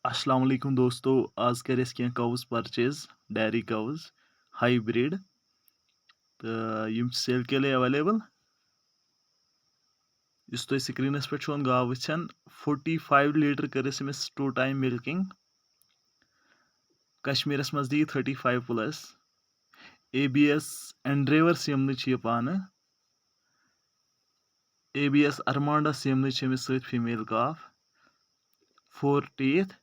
अस्सलाम वालेकुम दोस्तों, आज कर कह कवज परचेज डेयरी कवज हाइब्रिड तो यम सेल के लिए अवेलेबल। इस तुम स्क्रीनस पे गाव वुचान 45 लीटर कर टू टाइम मिल्किंग। कश्मीरस मज दी 35 प्लस ABS एंड्रेवर सिमन पान ABS अरमांडा सिमन फीमेल काफ 4 टीथ।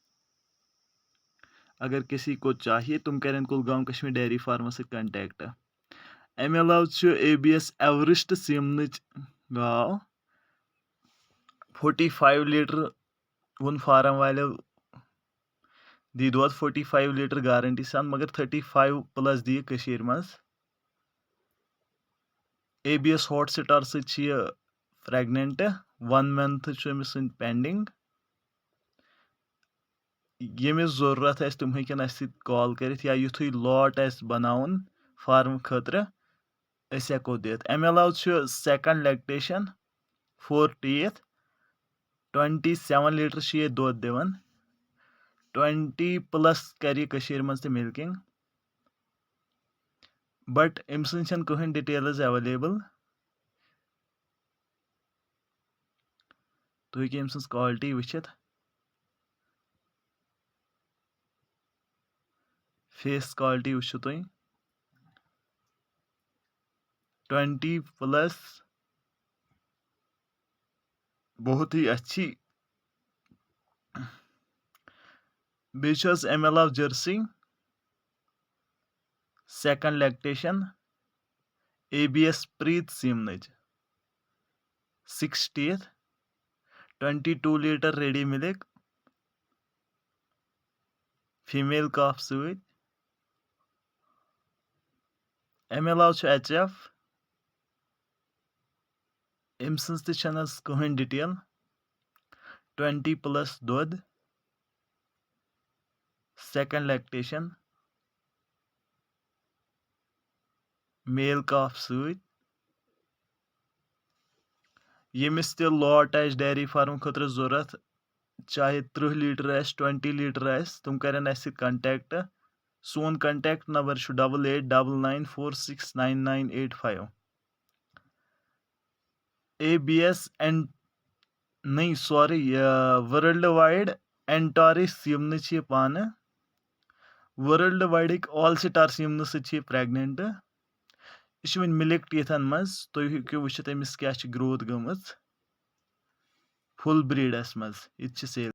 अगर किसी को चाहिए तुम करें कुलगाम कश्मीर डेयरी फार्म से कंटेक्ट। अमे अलाव ABS एवरेस्ट सिमन गाव 45 लीटर वोन फार्म वाले दी दोद 45 लीटर गारंटी सान, मगर 35 प्लस दी मज। ABS हॉट स्टार सि प्रेगनेंट 1 मंथ पेंडिंग। यमिस जरूरत तुम हेकन कॉल कर या युथु लॉट बनावन फार्म खतर हेको दित। अमे अलाव सेकंड लैक्टेशन 4 टीथ 27 लीटर ये दुध दिवन। 20 प्लस कर मज मिल्किंग, बट अम सन कहें डिटेल्स अवेलेबल। तुम हेकि अम सज क्वालिटी वुचित, फेस क्वालिटी वुचु तुम 20 प्लस, बहुत ही अच्छी। बेस अमे अलाव जर्सी सेकंड लैक्टेशन ABS प्रीत semen 6 teeth 22 litre ready milk female calf सत। अमे अलाव HF अम सज कहें डिटेल 20 प्लस दुध सेकंड लैक्टेशन मेल काफ सत। यमिस ते लॉट डेयरी फार्म खतर जरूरत, चाहे 30 लीटर 20 लीटर तुम करें कंटेक्ट। सोन कंटेक्ट नंबर 8899469985। ABS एंड नहीं सॉरी वर्ल्ड वाइड एंटोरिस सिमन पान वर्ल्ड वाइड ऑल स्टार सिमन सत प्रेगनेंट। यह वन मिल्क टीथन मज, तुम हेको वुचित अमिस क्या ग्रोथ गमच फुल ब्रीडस मज। ये सेल।